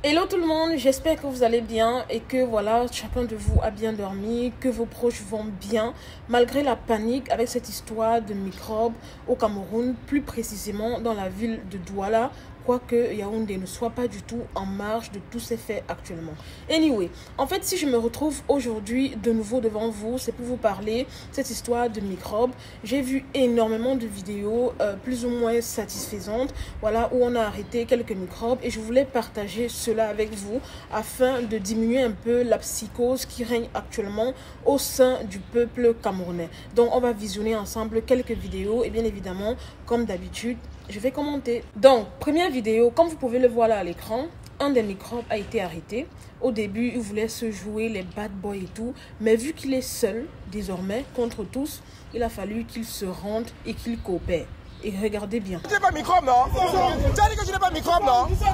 Hello tout le monde, j'espère que vous allez bien et que voilà, chacun de vous a bien dormi, que vos proches vont bien, malgré la panique avec cette histoire de microbes au Cameroun, plus précisément dans la ville de Douala, quoique Yaoundé ne soit pas du tout en marge de tous ces faits actuellement. Anyway, en fait, si je me retrouve aujourd'hui de nouveau devant vous, c'est pour vous parler de cette histoire de microbes. J'ai vu énormément de vidéos plus ou moins satisfaisantes, voilà, où on a arrêté quelques microbes et je voulais partager cela avec vous afin de diminuer un peu la psychose qui règne actuellement au sein du peuple camerounais. Donc, on va visionner ensemble quelques vidéos et bien évidemment, comme d'habitude, je vais commenter. Donc, première vidéo, comme vous pouvez le voir là à l'écran, un des microbes a été arrêté. Au début, il voulait se jouer les bad boys et tout, mais vu qu'il est seul, désormais, contre tous, il a fallu qu'il se rende et qu'il coopère. Et regardez bien. Tu n'es pas microbe, non? Tu as dit que tu n'es pas microbe, non? Tu as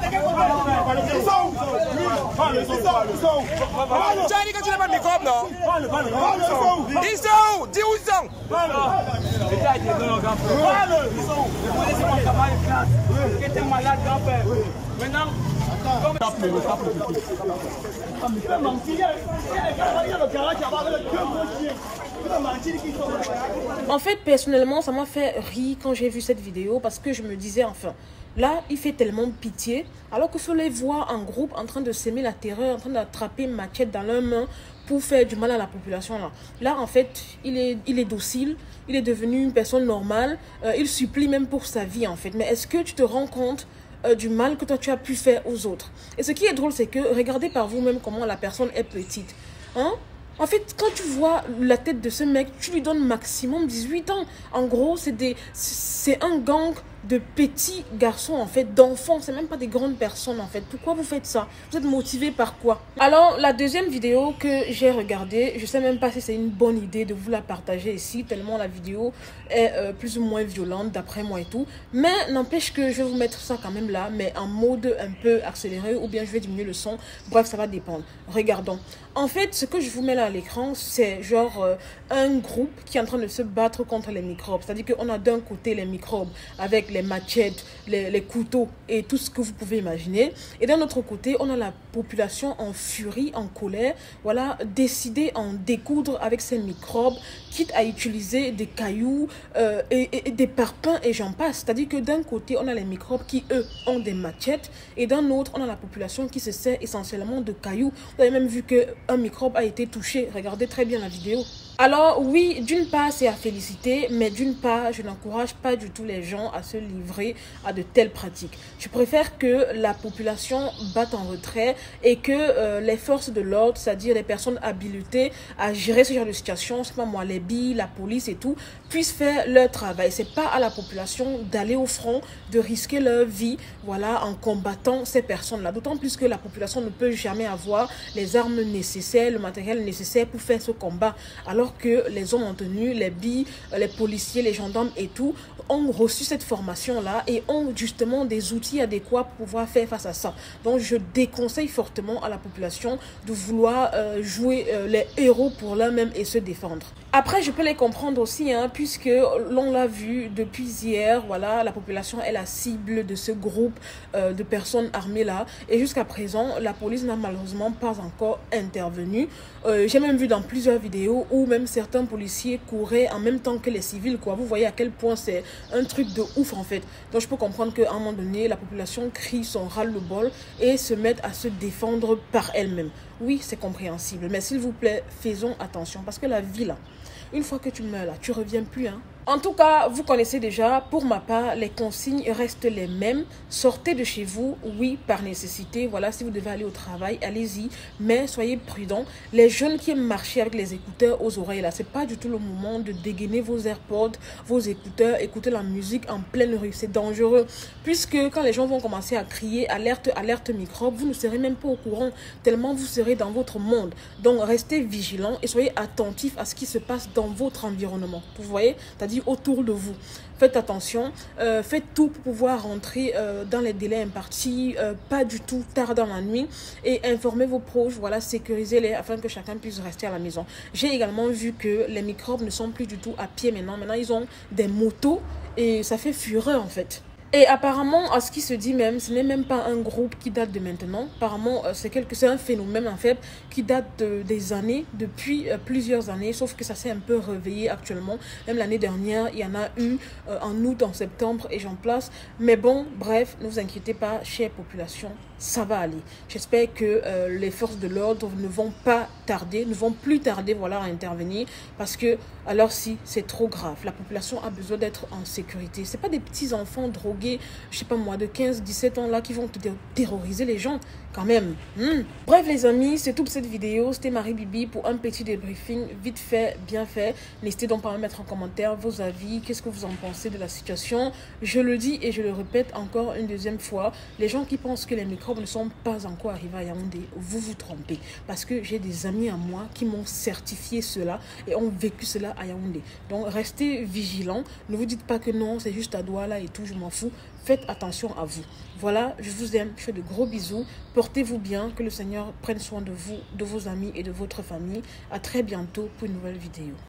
dit que tu n'es pas microbe, non? Ils sont où? Dis où ils sont? Maintenant, en fait, personnellement, ça m'a fait rire quand j'ai vu cette vidéo parce que je me disais, enfin, là, il fait tellement pitié, alors que je les vois en groupe en train de s'aimer la terreur, en train d'attraper machette dans leurs mains pour faire du mal à la population. Là en fait, il est docile, il est devenu une personne normale, il supplie même pour sa vie, en fait. Mais est-ce que tu te rends compte du mal que toi tu as pu faire aux autres? Et ce qui est drôle, c'est que regardez par vous-même comment la personne est petite. Hein? En fait, quand tu vois la tête de ce mec, tu lui donnes maximum 18 ans. En gros, c'est un gang de petits garçons, en fait, d'enfants. C'est même pas des grandes personnes, en fait. Pourquoi vous faites ça? Vous êtes motivé par quoi? Alors, la deuxième vidéo que j'ai regardée, je sais même pas si c'est une bonne idée de vous la partager ici, tellement la vidéo est plus ou moins violente, d'après moi et tout. Mais n'empêche que je vais vous mettre ça quand même là, mais en mode un peu accéléré, ou bien je vais diminuer le son. Bref, ça va dépendre. Regardons. En fait, ce que je vous mets là à l'écran, c'est genre un groupe qui est en train de se battre contre les microbes. C'est-à-dire qu'on a d'un côté les microbes avec les machettes, les couteaux et tout ce que vous pouvez imaginer. Et d'un autre côté, on a la population en furie, en colère, voilà, décidée en découdre avec ces microbes, quitte à utiliser des cailloux et des parpaings et j'en passe. C'est-à-dire que d'un côté, on a les microbes qui, eux, ont des machettes et d'un autre, on a la population qui se sert essentiellement de cailloux. Vous avez même vu qu'un microbe a été touché. Regardez très bien la vidéo. Alors oui, d'une part c'est à féliciter, mais d'une part je n'encourage pas du tout les gens à se livrer à de telles pratiques. Je préfère que la population batte en retrait et que les forces de l'ordre, c'est-à-dire les personnes habilitées à gérer ce genre de situation, c'est pas moi, les billes, la police et tout, puissent faire leur travail. C'est pas à la population d'aller au front, de risquer leur vie, voilà, en combattant ces personnes-là. D'autant plus que la population ne peut jamais avoir les armes nécessaires, le matériel nécessaire pour faire ce combat. Alors que les hommes en tenue, les billes, les policiers, les gendarmes et tout ont reçu cette formation-là et ont justement des outils adéquats pour pouvoir faire face à ça. Donc, je déconseille fortement à la population de vouloir jouer les héros pour l'eux-mêmes et se défendre. Après, je peux les comprendre aussi, hein, puisque l'on l'a vu depuis hier, voilà, la population est la cible de ce groupe de personnes armées-là. Et jusqu'à présent, la police n'a malheureusement pas encore intervenu. J'ai même vu dans plusieurs vidéos où même certains policiers couraient en même temps que les civils, quoi. Vous voyez à quel point c'est un truc de ouf, en fait. Donc, je peux comprendre qu'à un moment donné, la population crie son ras-le-bol et se mette à se défendre par elle-même. Oui, c'est compréhensible, mais s'il vous plaît, faisons attention, parce que la vie, là, une fois que tu meurs là, tu reviens plus, hein. En tout cas, vous connaissez déjà, pour ma part, les consignes restent les mêmes. Sortez de chez vous, oui, par nécessité. Voilà, si vous devez aller au travail, allez-y. Mais soyez prudents. Les jeunes qui aiment marcher avec les écouteurs aux oreilles, là, c'est pas du tout le moment de dégainer vos AirPods, vos écouteurs, écouter la musique en pleine rue. C'est dangereux. Puisque quand les gens vont commencer à crier alerte, alerte microbe, vous ne serez même pas au courant, tellement vous serez dans votre monde. Donc, restez vigilants et soyez attentifs à ce qui se passe dans votre environnement. Vous voyez? C'est-à-dire autour de vous. Faites attention, faites tout pour pouvoir rentrer dans les délais impartis, pas du tout tard dans la nuit et informez vos proches, voilà, sécurisez-les afin que chacun puisse rester à la maison. J'ai également vu que les microbes ne sont plus du tout à pied maintenant. Maintenant, ils ont des motos et ça fait fureur en fait. Et apparemment, à ce qui se dit même, ce n'est même pas un groupe qui date de maintenant. Apparemment, c'est un phénomène en fait qui date des années, depuis plusieurs années, sauf que ça s'est un peu réveillé actuellement. Même l'année dernière, il y en a eu en août, en septembre et j'en place. Mais bon, bref, ne vous inquiétez pas, chère population, ça va aller. J'espère que les forces de l'ordre ne vont pas tarder, ne vont plus tarder voilà, à intervenir parce que alors si c'est trop grave, la population a besoin d'être en sécurité. C'est pas des petits enfants drogués, je sais pas moi, de 15-17 ans là qui vont terroriser les gens quand même. Bref les amis, c'est toute cette vidéo. C'était Marie Bibi pour un petit débriefing vite fait, bien fait. N'hésitez donc pas à mettre en commentaire vos avis, qu'est-ce que vous en pensez de la situation. Je le dis et je le répète encore une deuxième fois, les gens qui pensent que les microbes ne sont pas encore arrivés à Yaoundé, vous vous trompez. Parce que j'ai des amis à moi qui m'ont certifié cela et ont vécu cela à Yaoundé. Donc restez vigilants, ne vous dites pas que non, c'est juste à Douala et tout, je m'en fous. Faites attention à vous. Voilà, je vous aime, je fais de gros bisous. Portez-vous bien, que le Seigneur prenne soin de vous, de vos amis et de votre famille. À très bientôt pour une nouvelle vidéo.